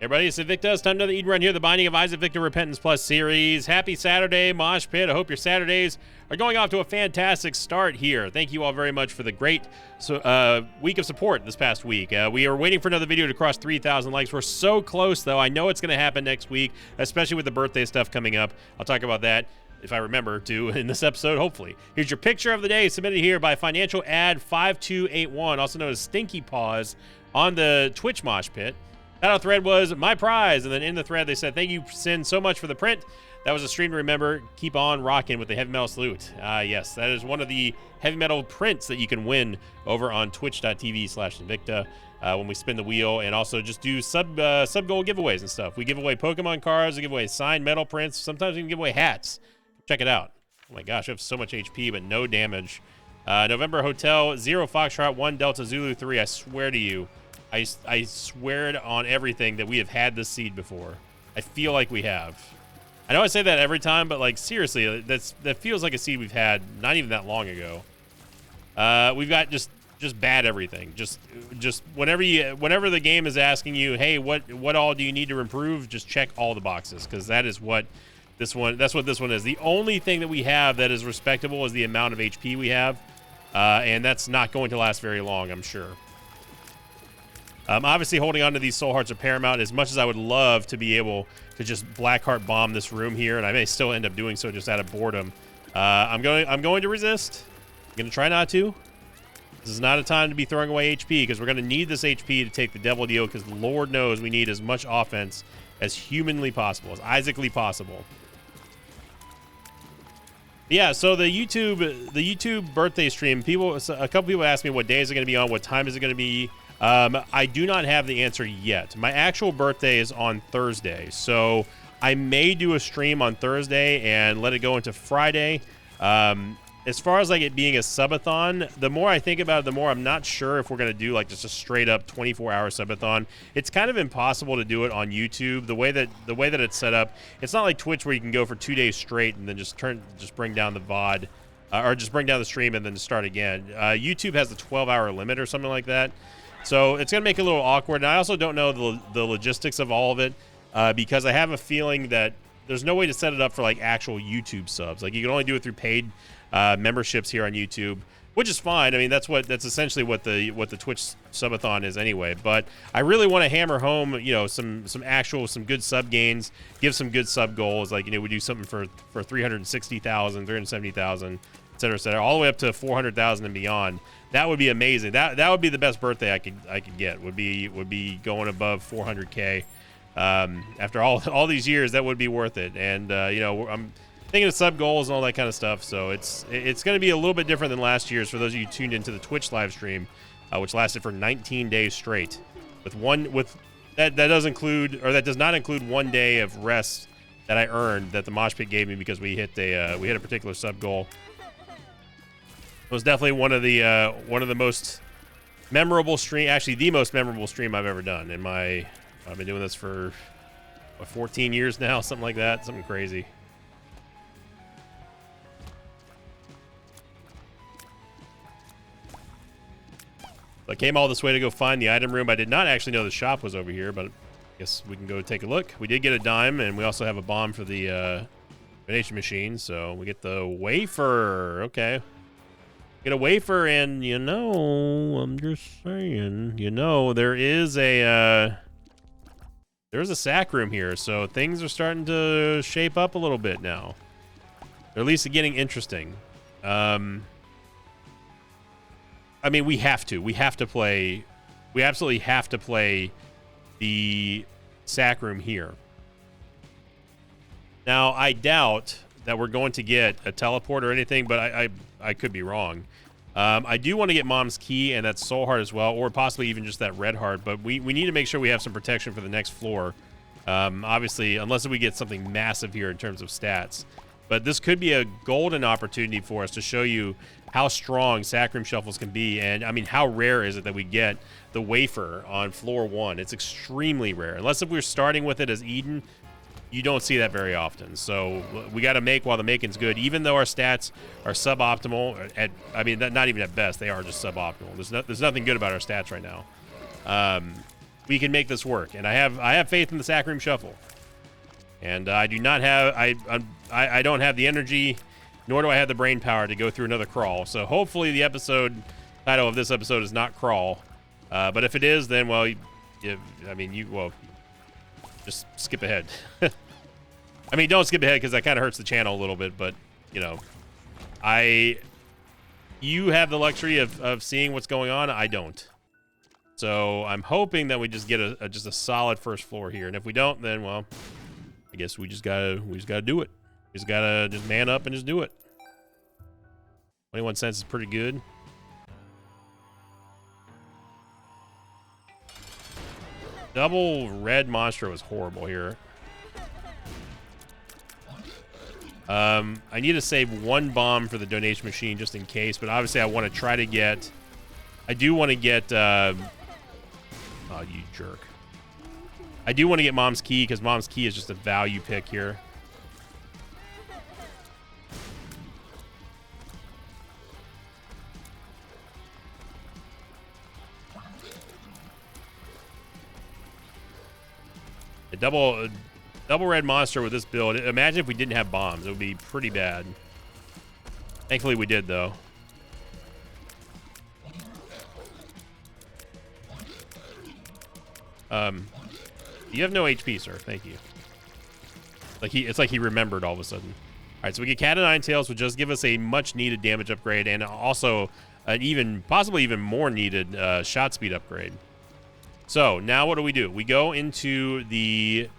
Everybody, it's Invicta. It's time another Eden Run here, the Binding of Isaac Victor Repentance Plus series. Happy Saturday, Mosh Pit. I hope your Saturdays are going off to a fantastic start here. Thank you all very much for the great week of support this past week. We are waiting for another video to cross 3,000 likes. We're so close, though. I know it's going to happen next week, especially with the birthday stuff coming up. I'll talk about that, if I remember to, in this episode, hopefully. Here's your picture of the day, submitted here by Financial Ad 5281, also known as Stinky Paws, on the Twitch Mosh Pit. That thread was my prize, and then in the thread they said, thank you, Sin, so much for the print. That was a stream to remember. Keep on rocking with the Heavy Metal Salute. Yes, that is one of the heavy metal prints that you can win over on twitch.tv/Invicta when we spin the wheel, and also just do sub goal giveaways and stuff. We give away Pokemon cards, we give away signed metal prints, sometimes we can give away hats. Check it out. Oh my gosh, I have so much HP, but no damage. November Hotel, 0 Foxtrot, 1 Delta Zulu 3, I swear to you, I swear it on everything that we have had this seed before. I feel like we have. I know I say that every time, but like seriously, that feels like a seed we've had not even that long ago. We've got just bad everything. Just whenever the game is asking you, hey, what all do you need to improve? Just check all the boxes, because that is what this one. That's what this one is. The only thing that we have that is respectable is the amount of HP we have, and that's not going to last very long, I'm sure. Obviously, holding on to these soul hearts are paramount. As much as I would love to be able to just Blackheart bomb this room here, and I may still end up doing so just out of boredom, I'm going to resist. I'm going to try not to. This is not a time to be throwing away HP, because we're going to need this HP to take the devil deal, because Lord knows we need as much offense as humanly possible, as Isaacly possible. Yeah, so the YouTube birthday stream, a couple people asked me what day is it going to be on, what time is it going to be. I do not have the answer yet. My actual birthday is on Thursday, so I may do a stream on Thursday and let it go into Friday. As far as like it being a subathon, the more I think about it, the more I'm not sure if we're going to do like just a straight up 24-hour subathon. It's kind of impossible to do it on YouTube. The way that it's set up, it's not like Twitch where you can go for 2 days straight and then just bring down the VOD, or just bring down the stream and then start again. YouTube has a 12-hour limit or something like that. So it's going to make it a little awkward. And I also don't know the logistics of all of it, because I have a feeling that there's no way to set it up for like actual YouTube subs. Like you can only do it through paid memberships here on YouTube, which is fine. I mean, that's essentially what the Twitch subathon is anyway. But I really want to hammer home, some good sub gains, give some good sub goals. Like, we do something for 360,000, 370,000, et cetera, all the way up to 400,000 and beyond. That would be amazing. That would be the best birthday I could get. Would be going above 400K. After all these years, that would be worth it. And I'm thinking of sub goals and all that kind of stuff. So it's going to be a little bit different than last year's. For those of you tuned into the Twitch live stream, which lasted for 19 days straight, that does not include 1 day of rest that I earned that the Mosh Pit gave me because we hit a particular sub goal. It was definitely one of the most memorable stream, actually the most memorable stream I've ever done. I've been doing this for 14 years now, something like that, something crazy. I came all this way to go find the item room. I did not actually know the shop was over here, but I guess we can go take a look. We did get a dime, and we also have a bomb for the donation machine, so we get the wafer. Okay. Get a wafer, and I'm just saying, there's a sack room here, so things are starting to shape up a little bit now. Or at least getting interesting. I mean, we absolutely have to play the sack room here. Now, I doubt that we're going to get a teleport or anything, but I could be wrong. I do want to get Mom's Key and that Soul Heart as well, or possibly even just that Red Heart, but we need to make sure we have some protection for the next floor. Obviously, unless we get something massive here in terms of stats. But this could be a golden opportunity for us to show you how strong sack room shuffles can be, and I mean, how rare is it that we get the wafer on floor 1? It's extremely rare. Unless if we're starting with it as Eden, you don't see that very often. So we got to make while the making's good. Even though our stats are suboptimal, not even at best, they are just suboptimal. There's nothing good about our stats right now. we can make this work. And I have faith in the Sac Room Shuffle. And I do not have I don't have the energy, nor do I have the brain power to go through another crawl. So hopefully the title of this episode is not crawl. But if it is, then well, just skip ahead. I mean, don't skip ahead because that kind of hurts the channel a little bit. But you know, you have the luxury of seeing what's going on. I don't. So I'm hoping that we just get just a solid first floor here. And if we don't, then well, I guess we just gotta do it. We just gotta just man up and just do it. 21 cents is pretty good. Double red monster was horrible here. I need to save one bomb for the donation machine just in case, but obviously I want to try to get. I do want to get. Oh, you jerk. I do want to get Mom's Key because Mom's Key is just a value pick here. A double red monster with this build. Imagine if we didn't have bombs. It would be pretty bad. Thankfully we did though. You have no HP, sir. Thank you. It's like he remembered all of a sudden. All right, so we get Cat of Nine Tails, which does give us a much needed damage upgrade and also an possibly even more needed shot speed upgrade. So now what do? We go into the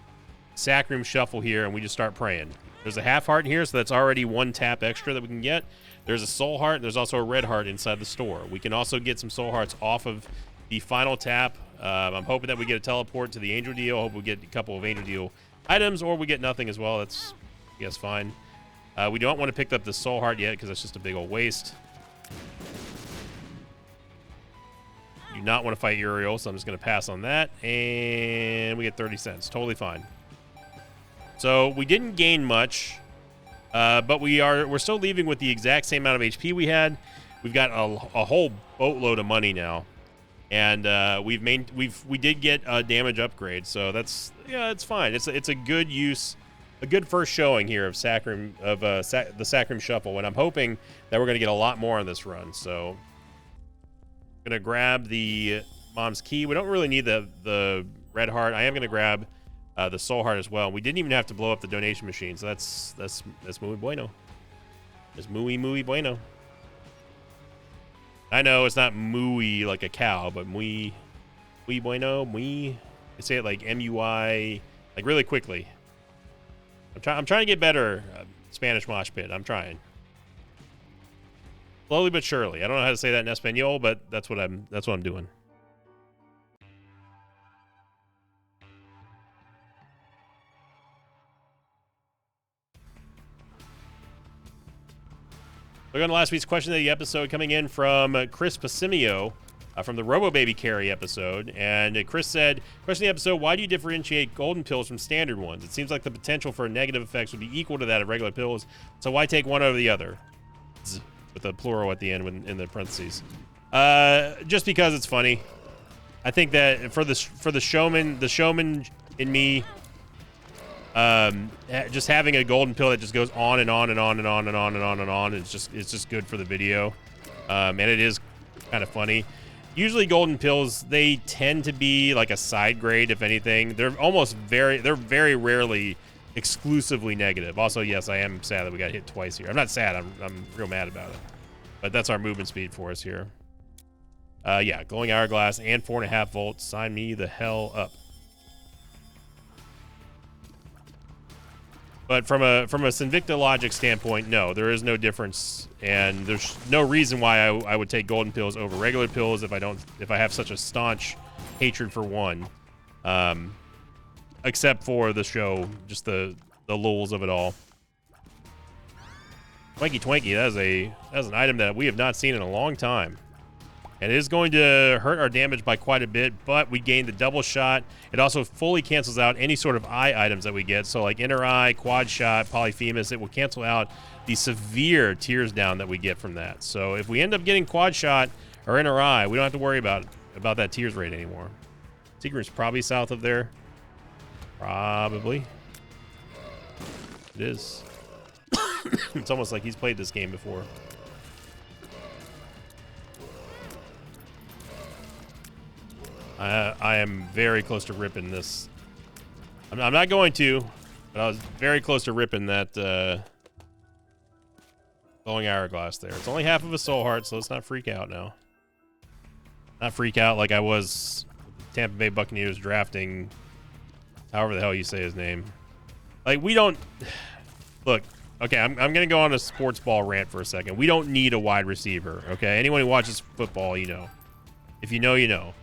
Sac Room Shuffle here and we just start praying. There's a half heart here, so that's already one tap extra that we can get. There's a soul heart. And there's also a red heart inside the store. We can also get some soul hearts off of the final tap. I'm hoping that we get a teleport to the Angel Deal. I hope we get a couple of Angel Deal items, or we get nothing as well. That's, I guess, fine. We don't want to pick up the soul heart yet because that's just a big old waste. Do not want to fight Uriel, so I'm just going to pass on that. And we get 30 cents. Totally fine. So we didn't gain much, but we're still leaving with the exact same amount of HP we had. We've got a whole boatload of money now. And we did get a damage upgrade, so it's fine. It's a good use, a good first showing here of the Sac Room Shuffle, and I'm hoping that we're gonna get a lot more on this run. So I'm gonna grab the Mom's Key. We don't really need the red heart. I am gonna grab the soul heart as well. We didn't even have to blow up the donation machine, so that's muy bueno. It's muy bueno. I know it's not muy like a cow, but muy bueno, muy. I say it like M-U-I, like really quickly. I'm trying to get better, Spanish mosh pit. I'm trying. Slowly but surely. I don't know how to say that in Espanol, but that's what I'm doing. Look on last week's question of the episode coming in from Chris Pasimio from the Robo Baby Carry episode. And Chris said, question of the episode, why do you differentiate golden pills from standard ones? It seems like the potential for negative effects would be equal to that of regular pills. So why take one over the other? With a plural at the end in the parentheses. Just because it's funny. I think that for the showman in me, just having a golden pill that just goes on and on and on and on and on and on and on, it's just good for the video, and it is kind of funny. Usually golden pills, they tend to be like a side grade, if anything. They're very rarely exclusively negative. Also, yes, I am sad that we got hit twice here. I'm not sad, I'm real mad about it, but that's our movement speed for us here. Yeah, glowing hourglass and 4.5 volts. Sign me the hell up. But from a Sinvicta logic standpoint, no, there is no difference, and there's no reason why I would take golden pills over regular pills if I have such a staunch hatred for one, except for the show, just the lulz of it all. Twanky Twanky, that is an item that we have not seen in a long time. And it is going to hurt our damage by quite a bit, but we gain the double shot. It also fully cancels out any sort of eye items that we get. So like inner eye, quad shot, Polyphemus, it will cancel out the severe tears down that we get from that. So if we end up getting quad shot or inner eye, we don't have to worry about that tears rate anymore. Seagram's probably south of there. Probably. It is. It's almost like he's played this game before. I am very close to ripping this. I'm not going to, but I was very close to ripping that glowing hourglass there. It's only half of a soul heart, so let's not freak out now. Not freak out like I was with the Tampa Bay Buccaneers drafting however the hell you say his name. Like, we don't... Look, okay, I'm going to go on a sports ball rant for a second. We don't need a wide receiver, okay? Anyone who watches football, you know. If you know, you know.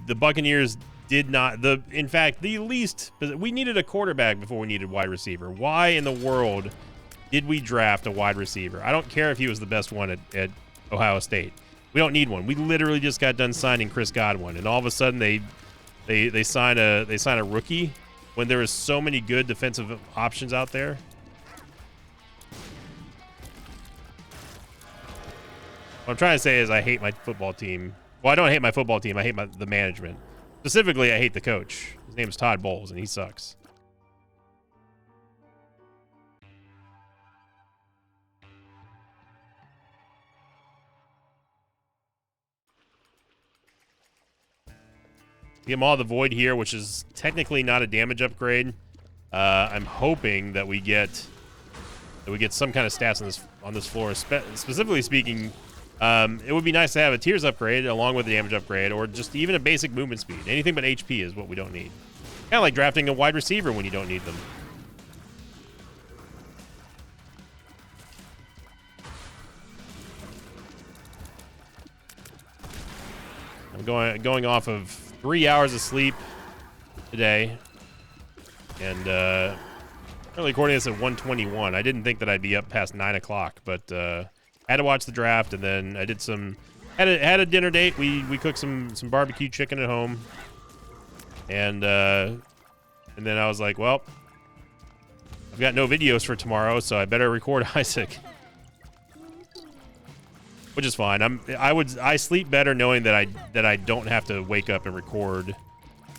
The Buccaneers did not... In fact, the least... We needed a quarterback before we needed wide receiver. Why in the world did we draft a wide receiver? I don't care if he was the best one at Ohio State. We don't need one. We literally just got done signing Chris Godwin, and all of a sudden they sign a rookie when there is so many good defensive options out there. What I'm trying to say is I hate my football team. Well, I don't hate my football team. I hate the management. Specifically, I hate the coach. His name is Todd Bowles, and he sucks. Get Maw of the Void here, which is technically not a damage upgrade. I'm hoping that we get some kind of stats on this floor. Specifically speaking, it would be nice to have a Tears upgrade along with a damage upgrade, or just even a basic movement speed. Anything but HP is what we don't need. Kind of like drafting a wide receiver when you don't need them. I'm going off of 3 hours of sleep today, and currently recording this at 1:21. I didn't think that I'd be up past 9 o'clock, but had to watch the draft, and then I did had a dinner date. We cooked some barbecue chicken at home, and then I was like, well, I've got no videos for tomorrow, so I better record Isaac. Which is fine. I sleep better knowing that I don't have to wake up and record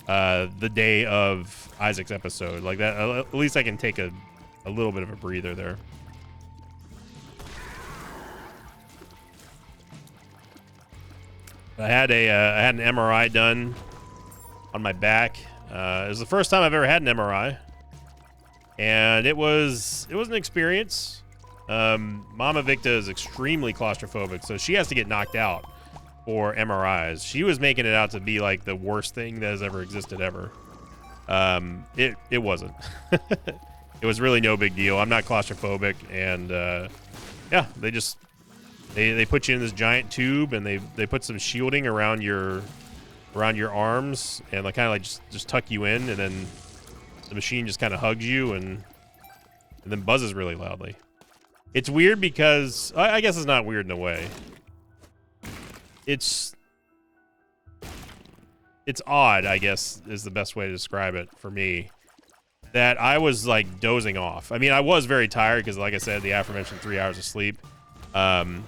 the day of Isaac's episode like that. At least I can take a little bit of a breather there. I had an MRI done on my back. It was the first time I've ever had an MRI, and it was an experience. Mama Victa is extremely claustrophobic, so she has to get knocked out for MRIs. She was making it out to be like the worst thing that has ever existed ever. It wasn't. It was really no big deal. I'm not claustrophobic, and yeah, they put you in this giant tube, and they put some shielding around your arms, and like kind of like just tuck you in, and then the machine just kind of hugs you and then buzzes really loudly. It's weird because I guess it's not weird in a way. It's odd, I guess, is the best way to describe it for me. That I was like dozing off. I mean, I was very tired because, like I said, the aforementioned 3 hours of sleep. But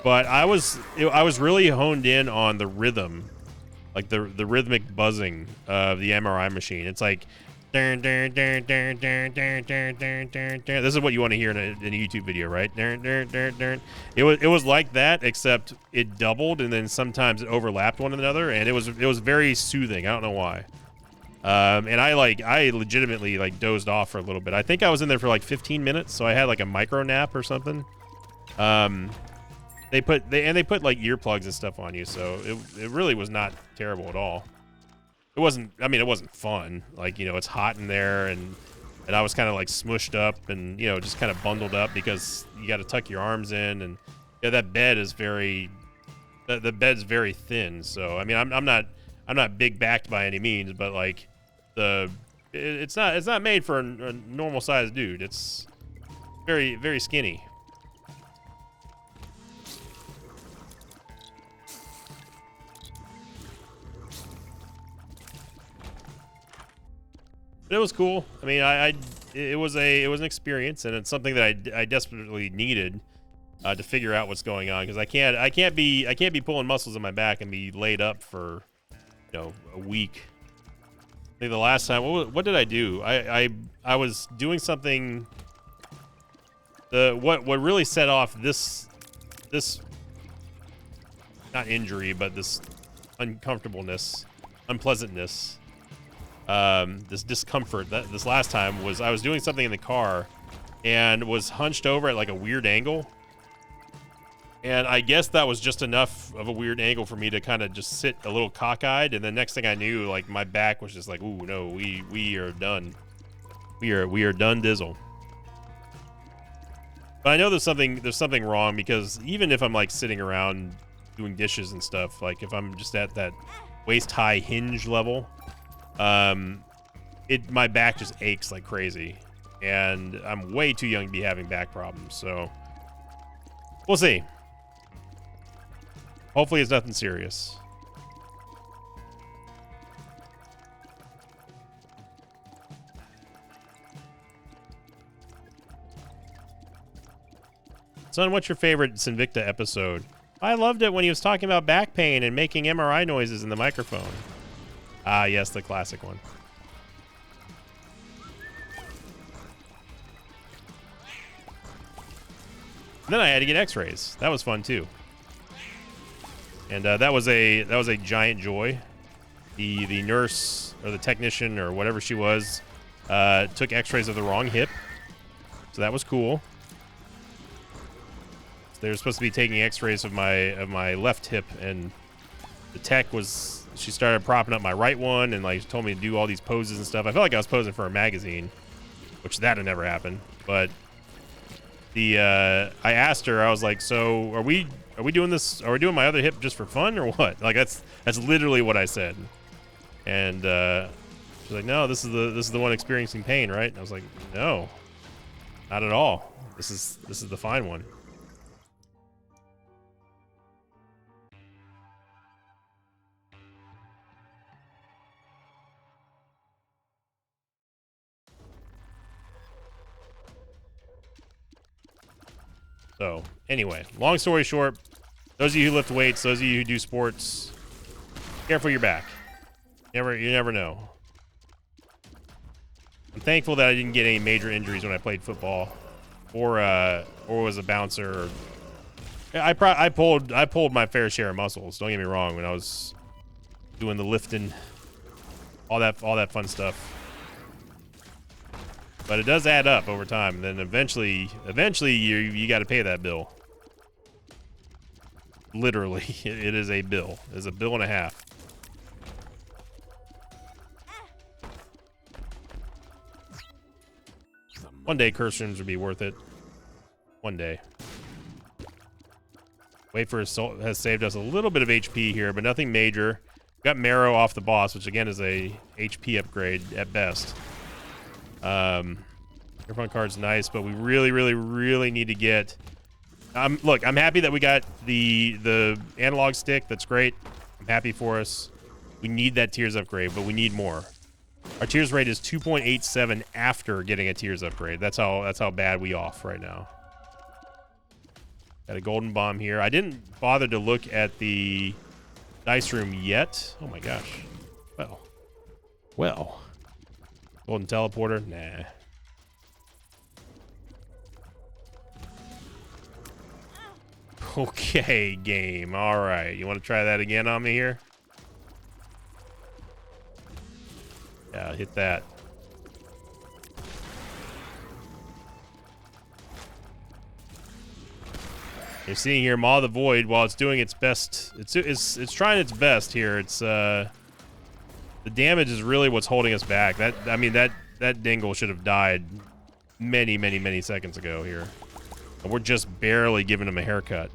I was really honed in on the rhythm, like the rhythmic buzzing of the MRI machine. It's like, this is what you want to hear in a YouTube video, right? It was like that, except it doubled, and then sometimes it overlapped one another, and it was very soothing. I don't know why. And I legitimately like dozed off for a little bit. I think I was in there for like 15 minutes, so I had like a micro nap or something. They put like earplugs and stuff on you, so it really was not terrible at all. It wasn't fun. Like, you know, it's hot in there, and I was kind of like smushed up and, you know, just kind of bundled up because you got to tuck your arms in, and yeah, that bed is the bed's very thin. So, I mean, I'm not big backed by any means, but like it's not made for a normal sized dude. It's very, very skinny. But it was cool. I mean, it was an experience, and it's something that I desperately needed to figure out what's going on, because I can't be pulling muscles in my back and be laid up for a week. I think the last time, what did I do? I was doing something. What really set off this not injury, but this uncomfortableness, unpleasantness, this discomfort this last time was I was doing something in the car and was hunched over at like a weird angle. And I guess that was just enough of a weird angle for me to kind of just sit a little cockeyed. And the next thing I knew, like my back was just like, ooh, no, we are done. We are done dizzle. But I know there's something wrong, because even if I'm like sitting around doing dishes and stuff, like if I'm just at that waist high hinge level, my back just aches like crazy. And I'm way too young to be having back problems. So we'll see. Hopefully it's nothing serious. Son, what's your favorite Sinvicta episode? I loved it when he was talking about back pain and making MRI noises in the microphone. Ah, yes, the classic one. And then I had to get x-rays. That was fun too. And that was a giant joy. The nurse or the technician or whatever she was took x-rays of the wrong hip. So that was cool. So they were supposed to be taking x-rays of my left hip, and the tech she started propping up my right one and like told me to do all these poses and stuff. I felt like I was posing for a magazine, which that had never happened. But I asked her, I was like, so are we doing this? Are we doing my other hip just for fun or what? Like that's literally what I said. And she's like, no, this is the one experiencing pain, right? And I was like, no, not at all. This is the fine one. So anyway, long story short, those of you who lift weights, those of you who do sports, careful your back. You never know. I'm thankful that I didn't get any major injuries when I played football, or was a bouncer. I pulled my fair share of muscles. Don't get me wrong, when I was doing the lifting, all that fun stuff. But it does add up over time, and then eventually you got to pay that bill. Literally, it is a bill. It's a bill and a half. One day, curse rooms would be worth it. One day. Wafer has saved us a little bit of HP here, but nothing major. Got Marrow off the boss, which again is a HP upgrade at best. Airphone card's nice, but we really need to get. Look, I'm happy that we got the analog stick. That's great. I'm happy for us. We need that Tears upgrade, but we need more. Our Tears rate is 2.87 after getting a Tears upgrade. That's how bad we off right now. Got a golden bomb here. I didn't bother to look at the dice room yet. Oh my gosh. Well. Golden teleporter? Nah. Okay, game. All right. You want to try that again on me here? Yeah, hit that. You're seeing here Maw of the Void, while it's doing its best, it's trying its best here. It's the damage is really what's holding us back. That dingle should have died many seconds ago here. And we're just barely giving him a haircut.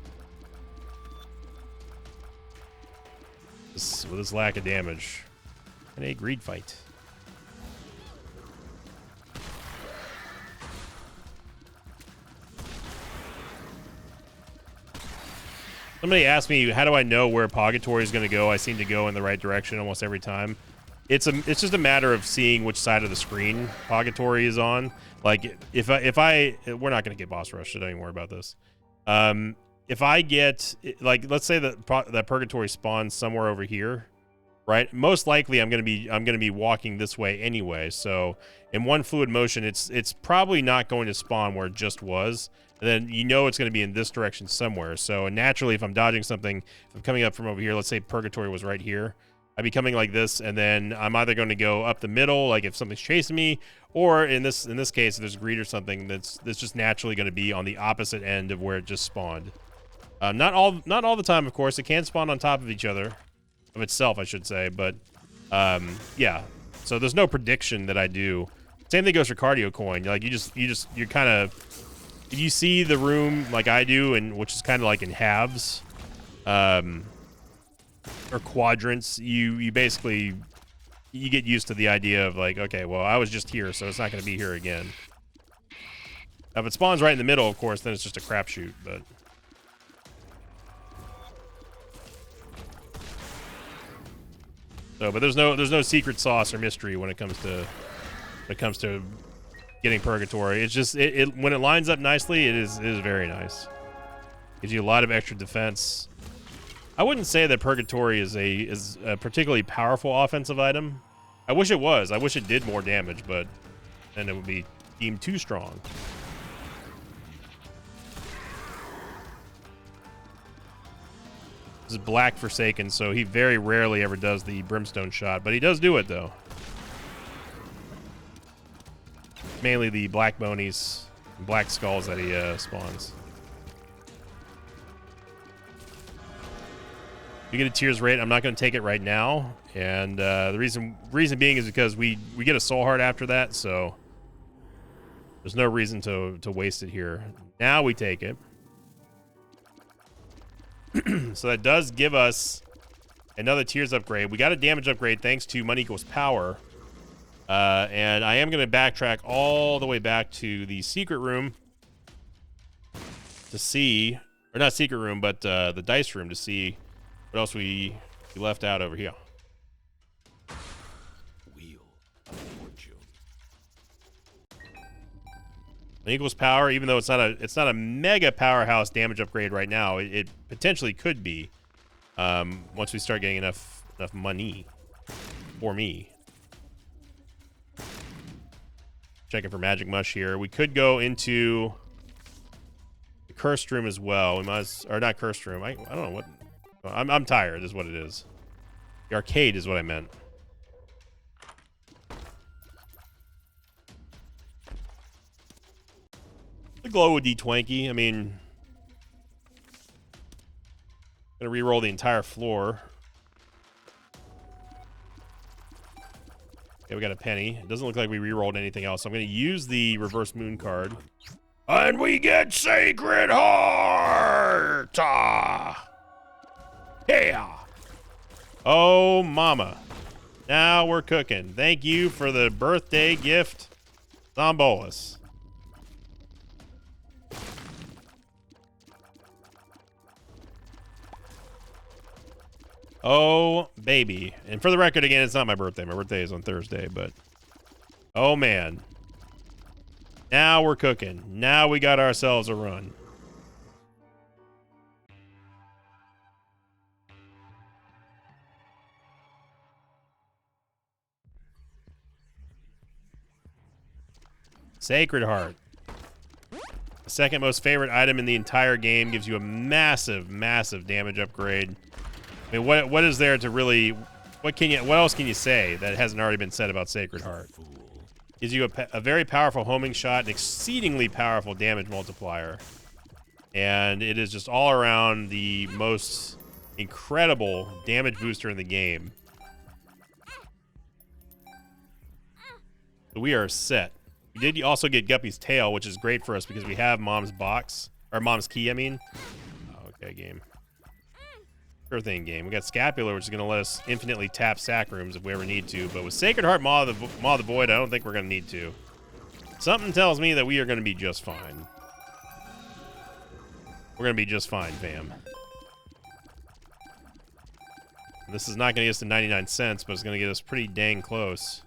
With this lack of damage. And a greed fight. Somebody asked me, how do I know where Purgatory is going to go? I seem to go in the right direction almost every time. It's just a matter of seeing which side of the screen Purgatory is on. Like, if I we're not going to get boss rush, so don't even worry about this. If I get, like, let's say that Purgatory spawns somewhere over here, right? Most likely, I'm gonna be walking this way anyway. So in one fluid motion, it's probably not going to spawn where it just was. And then you know it's going to be in this direction somewhere. So naturally, if I'm dodging something, if I'm coming up from over here, let's say Purgatory was right here, I'd be coming like this, and then I'm either going to go up the middle, like if something's chasing me, or in this case, if there's greed or something, that's just naturally going to be on the opposite end of where it just spawned. Not all the time, of course. It can spawn on top of each other, of itself, I should say. But yeah. So there's no prediction that I do. Same thing goes for cardio coin. Like you're kind of, if you see the room like I do, and which is kind of like in halves, or quadrants, you basically get used to the idea of like, okay, well, I was just here, so it's not going to be here again. Now, if it spawns right in the middle, of course, then it's just a crapshoot. But but there's no secret sauce or mystery when it comes to getting Purgatory. It's just it when it lines up nicely, it is very nice. Gives you a lot of extra defense. I wouldn't say that Purgatory is a particularly powerful offensive item. I wish it was. I wish it did more damage, but then it would be deemed too strong. This is Black Forsaken, so he very rarely ever does the Brimstone shot, but he does do it, though. Mainly the Black Bonies and Black Skulls that he spawns. You get a Tears rate. I'm not going to take it right now, and the reason being is because we get a Soul Heart after that, so there's no reason to waste it here. Now we take it. So that does give us another Tears upgrade. We got a damage upgrade thanks to Money Equals Power, and I am going to backtrack all the way back to the secret room to see, or not secret room, but the dice room to see what else we left out over here. Wheel of Fortune. Equals power, even though it's not a mega powerhouse damage upgrade right now, it potentially could be once we start getting enough money for me. Checking for Magic Mush here. We could go into the Cursed Room as well. We must, or not Cursed Room. I don't know what. I'm tired, is what it is. The arcade is what I meant. The Glow would D-Twanky. I mean, gonna re-roll the entire floor. Okay, we got a penny. It doesn't look like we re-rolled anything else. So I'm gonna use the Reverse Moon card. And we get Sacred Heart! Yeah. Oh, mama. Now we're cooking. Thank you for the birthday gift, Zombolis. Oh, baby. And for the record, again, it's not my birthday. My birthday is on Thursday, but oh, man. Now we're cooking. Now we got ourselves a run. Sacred Heart. The second most favorite item in the entire game, gives you a massive, massive damage upgrade. I mean, what is there to really, what else can you say that hasn't already been said about Sacred Heart? Gives you a very powerful homing shot, an exceedingly powerful damage multiplier, and it is just all around the most incredible damage booster in the game. So we are set. We did also get Guppy's Tail, which is great for us because we have Mom's box, or Mom's key, I mean. Oh, okay, game. Sure thing, game. We got Scapular, which is going to let us infinitely tap sack rooms if we ever need to. But with Sacred Heart Maw of the Void, I don't think we're going to need to. Something tells me that we are going to be just fine. We're going to be just fine, fam. And this is not going to get us to 99 cents, but it's going to get us pretty dang close.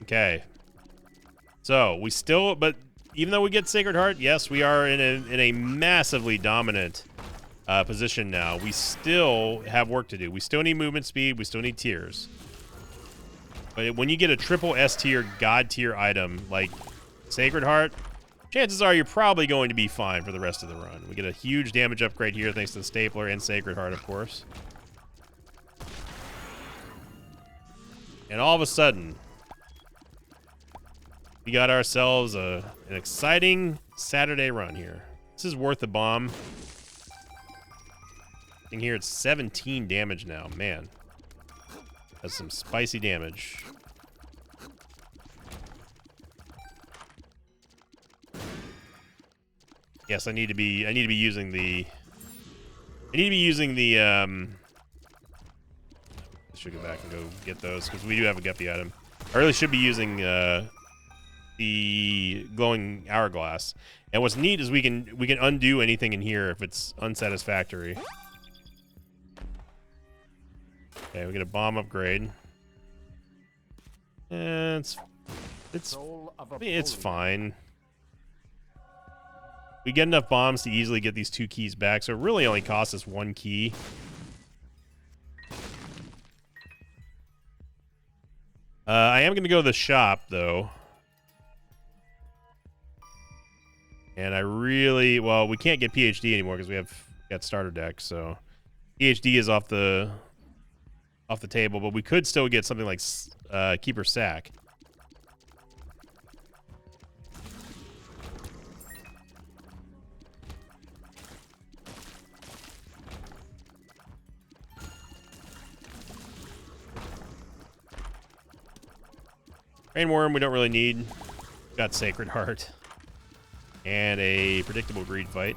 Okay. So, we still, but even though we get Sacred Heart, yes, we are in a massively dominant position now. We still have work to do. We still need movement speed. We still need tiers. But when you get a triple S tier, God tier item like Sacred Heart, chances are you're probably going to be fine for the rest of the run. We get a huge damage upgrade here thanks to the Stapler and Sacred Heart, of course. And all of a sudden, we got ourselves an exciting Saturday run here. This is worth the bomb. In here, it's 17 damage now. Man, that's some spicy damage. Yes, I need to be using the. I should go back and go get those because we do have a Guppy item. I really should be using the glowing hourglass. And what's neat is we can undo anything in here if it's unsatisfactory. Okay, we get a bomb upgrade. And it's fine. We get enough bombs to easily get these 2 keys back, so it really only costs us 1 key. I am going to go to the shop, though. And I really... Well, we can't get PhD anymore because we got starter deck, so... PhD is off the table, but we could still get something like Keeper Sack. Rainworm we don't really need. Got Sacred Heart. And a predictable greed fight.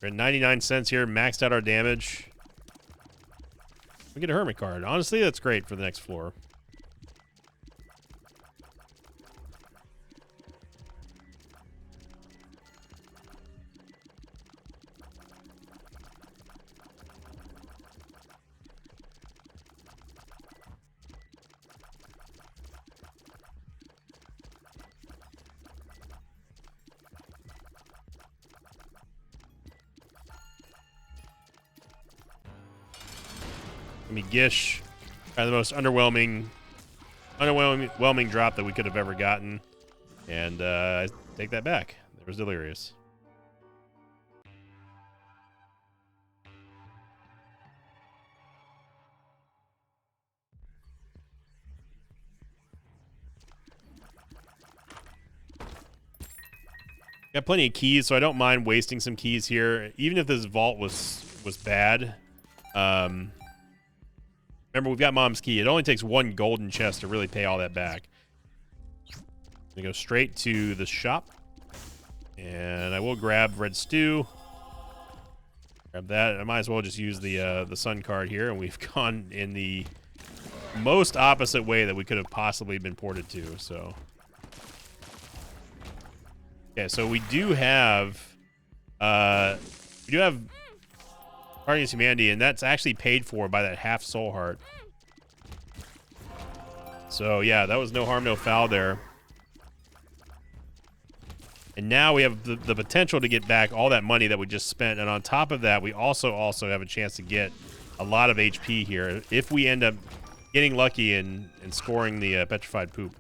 We're at 99 cents here, maxed out our damage. We get a Hermit card. Honestly, that's great for the next floor. I mean, Gish, the most underwhelming drop that we could have ever gotten, and I take that back. There was Delirious. Got plenty of keys, so I don't mind wasting some keys here, even if this vault was bad. Remember, we've got Mom's Key. It only takes 1 golden chest to really pay all that back. We go straight to the shop. And I will grab Red Stew. Grab that. I might as well just use the Sun card here. And we've gone in the most opposite way that we could have possibly been ported to. So, okay, so we do have Parting Against Humanity, and that's actually paid for by that half soul heart. So yeah, that was no harm, no foul there. And now we have the potential to get back all that money that we just spent, and on top of that, we also have a chance to get a lot of HP here if we end up getting lucky and scoring the Petrified Poop.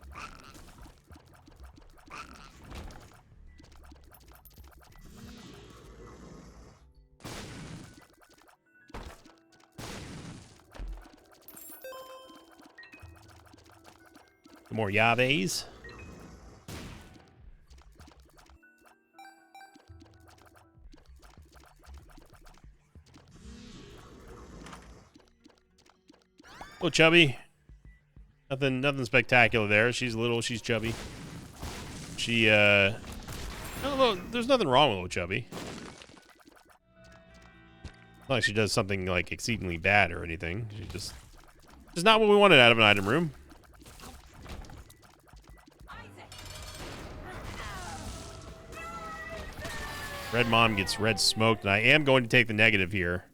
More Yaves. Little chubby. Nothing spectacular there. She's little, she's chubby. She I don't know, there's nothing wrong with little chubby. Not like she does something like exceedingly bad or anything. She just not what we wanted out of an item room. Red Mom gets red smoked, and I am going to take the negative here.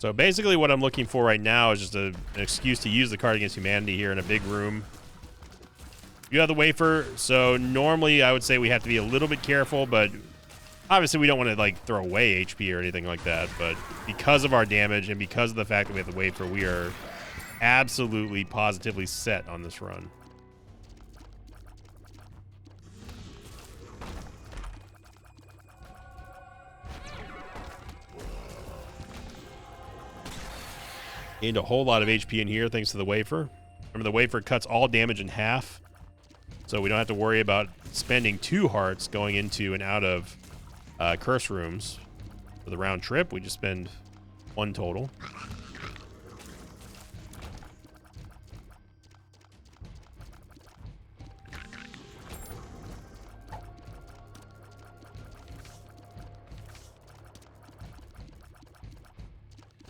So basically what I'm looking for right now is just an excuse to use the Card Against Humanity here in a big room. You have the wafer, so normally I would say we have to be a little bit careful, but obviously we don't want to like throw away HP or anything like that. But because of our damage and because of the fact that we have the wafer, we are absolutely positively set on this run. Gained a whole lot of HP in here thanks to the wafer. Remember, the wafer cuts all damage in half, so we don't have to worry about spending 2 hearts going into and out of curse rooms. For the round trip, we just spend 1 total.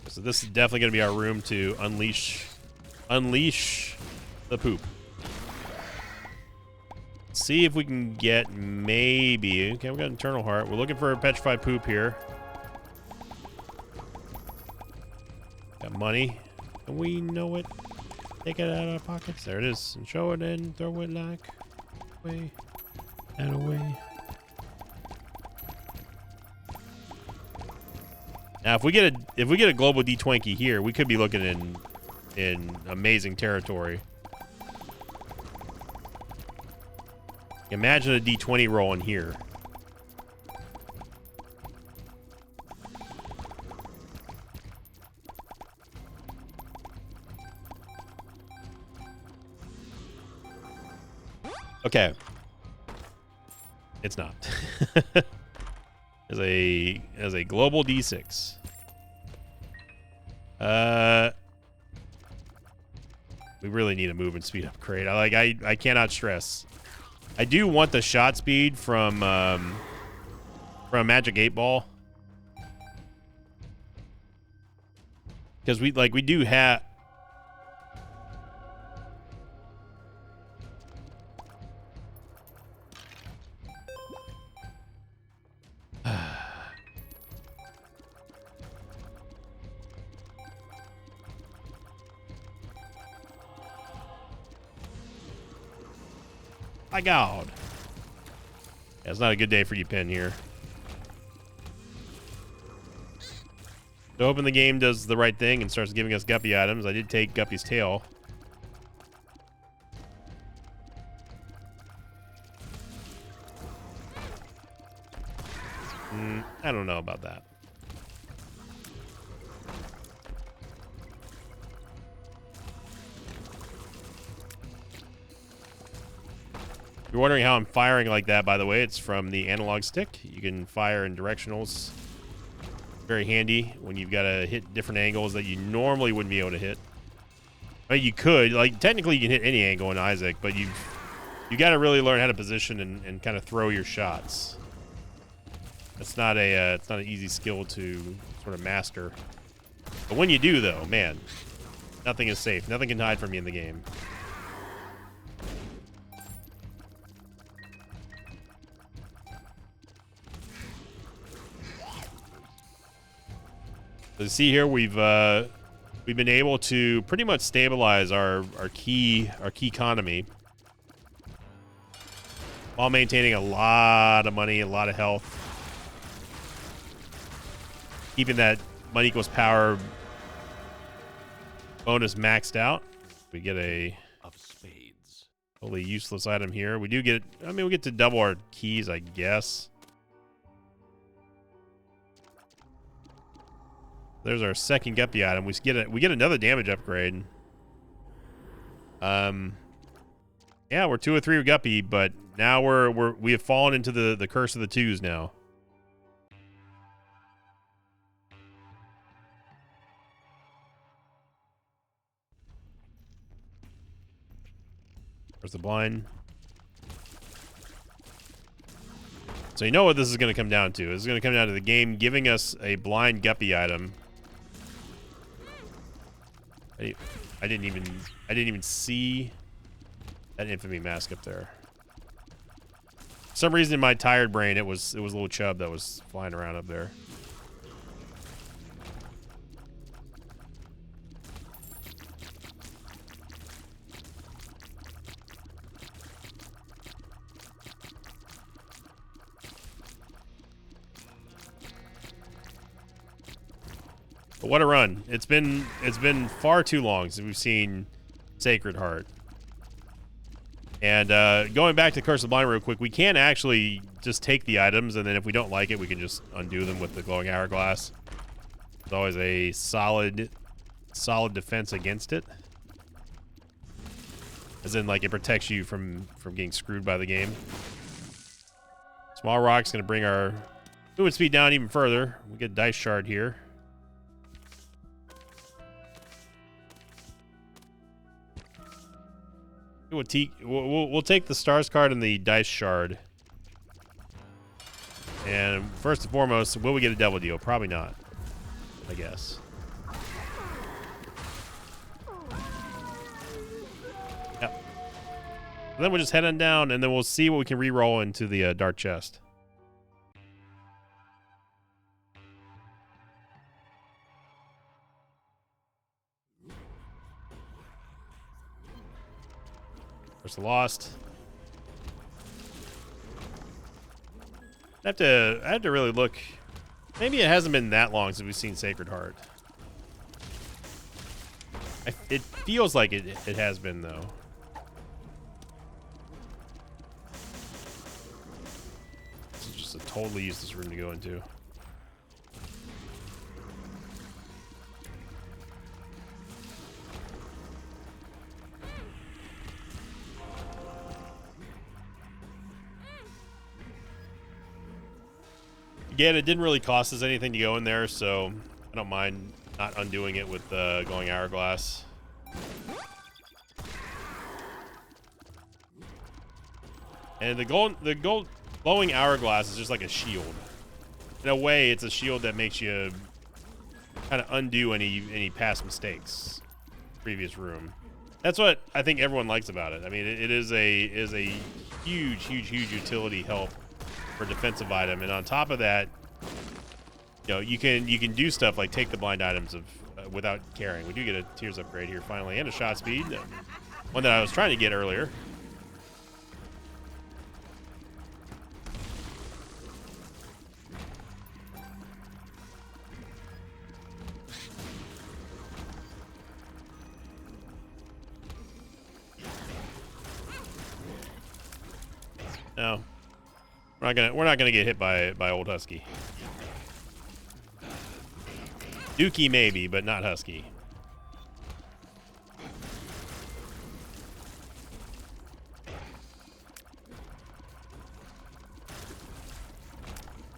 So this is definitely going to be our room to unleash the poop. See if we can get maybe... Okay, we got Eternal Heart. We're looking for a Petrified Poop here. Got money. And we know it. Take it out of our pockets. There it is. And show it and throw it like away and away. Now, if we get a global D20 here, we could be looking in amazing territory. Imagine a D20 roll in here. Okay. It's not. As a global D6. We really need a movement speed upgrade. I cannot stress. I do want the shot speed from Magic 8 Ball. Because we do have... My God. Yeah, it's not a good day for you, Pen, here. So hoping the game does the right thing and starts giving us Guppy items. I did take Guppy's tail. I don't know about that. If you're wondering how I'm firing like that, by the way, it's from the analog stick. You can fire in directionals. Very handy when you've got to hit different angles that you normally wouldn't be able to hit. I mean, you could. Like, technically, you can hit any angle in Isaac, but you got to really learn how to position and kind of throw your shots. It's not an easy skill to sort of master. But when you do, though, man, nothing is safe. Nothing can hide from you in the game. So you see here, we've been able to pretty much stabilize our key economy while maintaining a lot of money, a lot of health, keeping that money equals power bonus maxed out. We get a of spades. Totally useless item here. We do get, I mean, we get to double our keys, I guess. There's our second Guppy item. We get another damage upgrade. Yeah, we're 2 or 3 with Guppy, but now we have fallen into the curse of the 2s now. There's the blind. So you know what this is going to come down to. This is going to come down to the game giving us a blind Guppy item. I didn't even see that infamy mask up there. For some reason in my tired brain it was a little chub that was flying around up there. But what a run. It's been far too long since we've seen Sacred Heart. And going back to Curse of the Blind real quick, we can actually just take the items, and then if we don't like it, we can just undo them with the Glowing Hourglass. It's always a solid defense against it. As in, like, it protects you from getting screwed by the game. Small Rock's going to bring our movement speed down even further. We get Dice Shard here. We'll take the Stars card and the Dice Shard. And first and foremost, will we get a Devil Deal? Probably not, I guess. Yep. And then we'll just head on down, and then we'll see what we can re-roll into the Dark Chest. First Lost. I have to really look. Maybe it hasn't been that long since we've seen Sacred Heart. It feels like it has been, though. This is just a totally useless room to go into. Again, it didn't really cost us anything to go in there, so I don't mind not undoing it with the Glowing Hourglass. And the Glowing Hourglass is just like a shield. In a way, it's a shield that makes you kind of undo any past mistakes. Previous room. That's what I think everyone likes about it. I mean, it is a huge utility help for defensive item, and on top of that, you know, you can do stuff like take the blind items without caring. We do get a Tears upgrade here finally, and a shot speed, one that I was trying to get earlier. No. We're not gonna get hit by old Husky. Dookie maybe, but not Husky.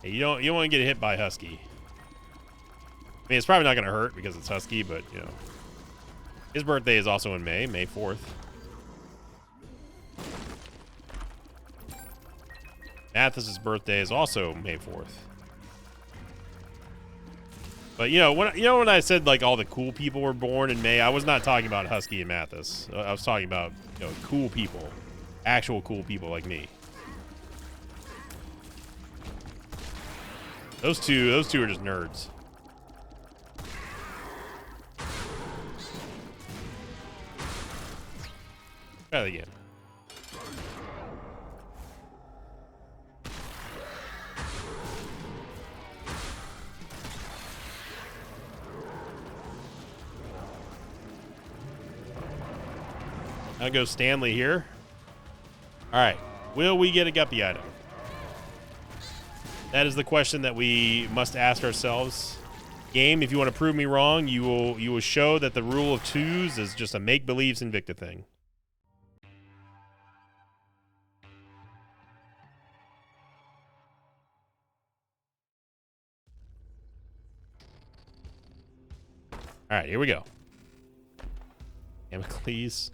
Hey, you don't want to get hit by Husky. I mean, it's probably not gonna hurt because it's Husky, but you know, his birthday is also in May 4th. Mathis' birthday is also May 4th. But you know when I said like all the cool people were born in May, I was not talking about Husky and Mathis. I was talking about, you know, cool people, actual cool people like me. Those two are just nerds. Try that again. Now goes Stanley here. All right, will we get a Guppy item? That is the question that we must ask ourselves. Game, if you want to prove me wrong, you will show that the rule of twos is just a make-believe Invicta thing. All right, here we go. Amicles,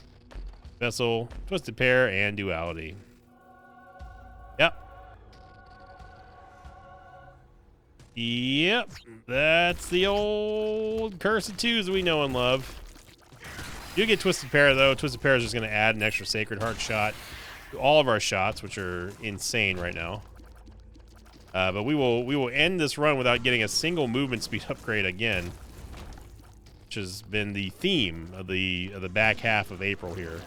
Vessel, Twisted Pair, and Duality. Yep. Yep. That's the old Curse of Twos we know and love. You get Twisted Pair, though. Twisted Pair is just going to add an extra Sacred Heart shot to all of our shots, which are insane right now. But we will end this run without getting a single movement speed upgrade again, which has been the theme of the back half of April here.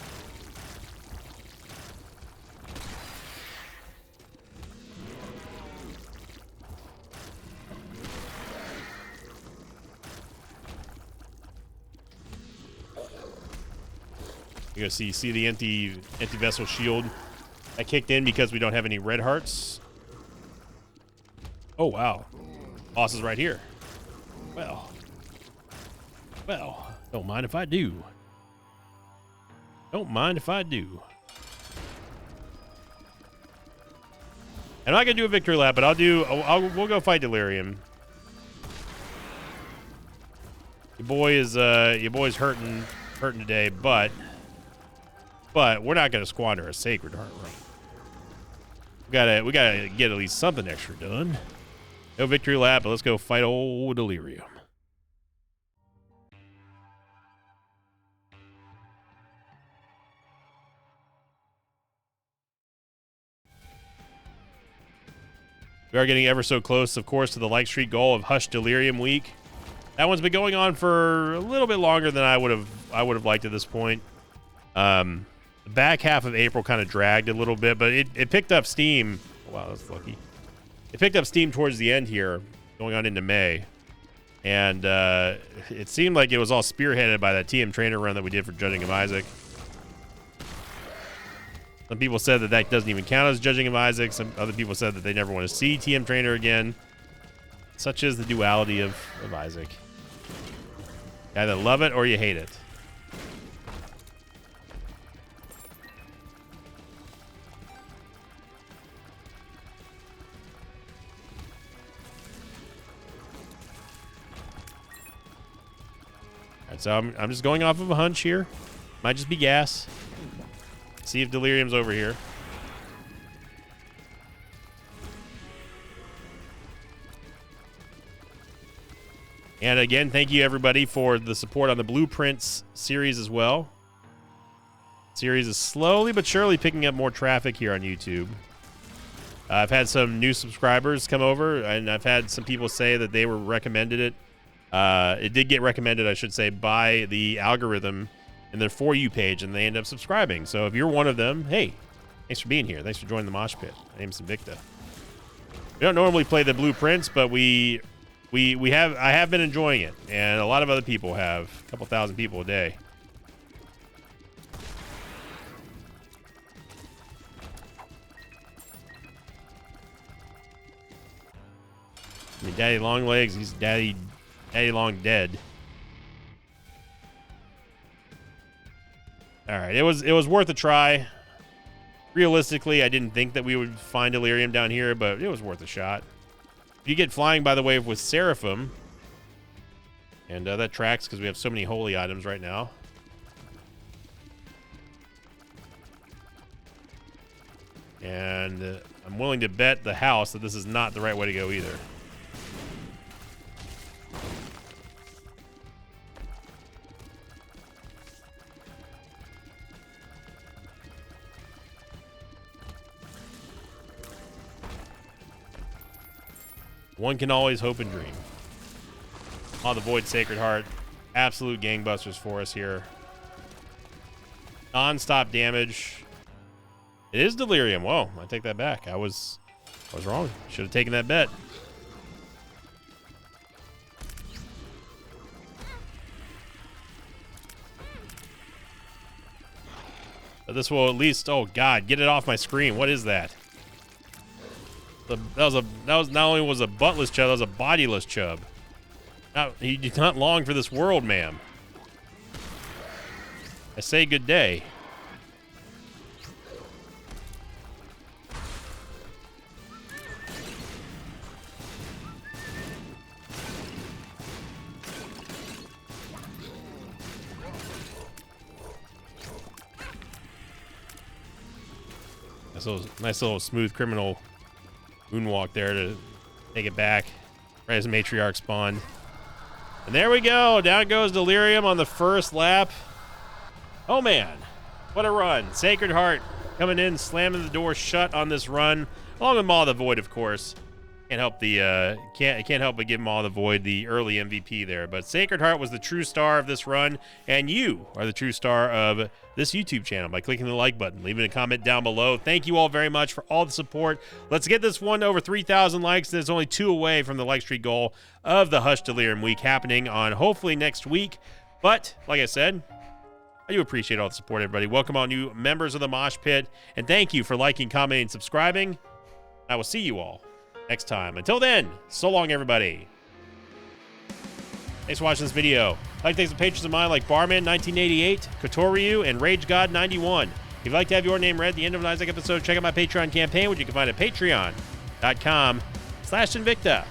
You see the empty vessel shield that kicked in because we don't have any red hearts. Oh wow, boss is right here. Well, don't mind if I do. Don't mind if I do. I'm not gonna do a victory lap, but we'll go fight Delirium. Your boy's hurting today, but we're not gonna squander a Sacred Heart run. We gotta get at least something extra done. No victory lap, but let's go fight old Delirium. We are getting ever so close, of course, to the like streak goal of Hush Delirium Week. That one's been going on for a little bit longer than I would have liked at this point. The back half of April kind of dragged a little bit, but it picked up steam. Wow, that's lucky. It picked up steam towards the end here, going on into May. And it seemed like it was all spearheaded by that TM Trainer run that we did for Judging of Isaac. Some people said that doesn't even count as Judging of Isaac. Some other people said that they never want to see TM Trainer again. Such is the duality of Isaac. You either love it or you hate it. Alright, so I'm just going off of a hunch here. Might just be gas. See if Delirium's over here. And again, thank you everybody for the support on the Blueprints series as well. Series is slowly but surely picking up more traffic here on YouTube. I've had some new subscribers come over, and I've had some people say that they were recommended it. It did get recommended, I should say, by the algorithm in their For You page, and they end up subscribing. So if you're one of them, hey, thanks for being here. Thanks for joining the Mosh Pit. My name's Invicta. We don't normally play the Blueprints, but I have been enjoying it, and a lot of other people have. A couple thousand people a day. I mean, Daddy Longlegs, he's Daddy Long dead. All right, it was worth a try. Realistically, I didn't think that we would find Delirium down here, but it was worth a shot. You get flying by the way with Seraphim, and that tracks because we have so many holy items right now. And I'm willing to bet the house that this is not the right way to go either. One can always hope and dream. Oh, the Void Sacred Heart. Absolute gangbusters for us here. Non-stop damage. It is Delirium. Whoa, I take that back. I was wrong. Should have taken that bet. But this will at least, oh God, get it off my screen. What is that? That was not only was a buttless chub, that was a bodiless chub. Now, you're not long for this world, ma'am. I say good day. Nice little smooth criminal moonwalk there to take it back right as Matriarch spawned. And there we go. Down goes Delirium on the first lap. Oh man, what a run. Sacred Heart coming in, slamming the door shut on this run, along with Maw of the Void, of course. Can't help but give Maw of the Void the early MVP there. But Sacred Heart was the true star of this run, and you are the true star of this YouTube channel by clicking the like button, leaving a comment down below. Thank you all very much for all the support. Let's get this one to over 3,000 likes. There's only 2 away from the like streak goal of the Hush Delirium Week happening on hopefully next week. But like I said, I do appreciate all the support, everybody. Welcome all new members of the Mosh Pit, and thank you for liking, commenting, and subscribing. I will see you all next time. Until then, so long, everybody. Thanks for watching this video. I'd like to thank some patrons of mine like Barman1988, Kotoryu, and RageGod91. If you'd like to have your name read at the end of an Isaac episode, check out my Patreon campaign, which you can find at patreon.com/Invicta.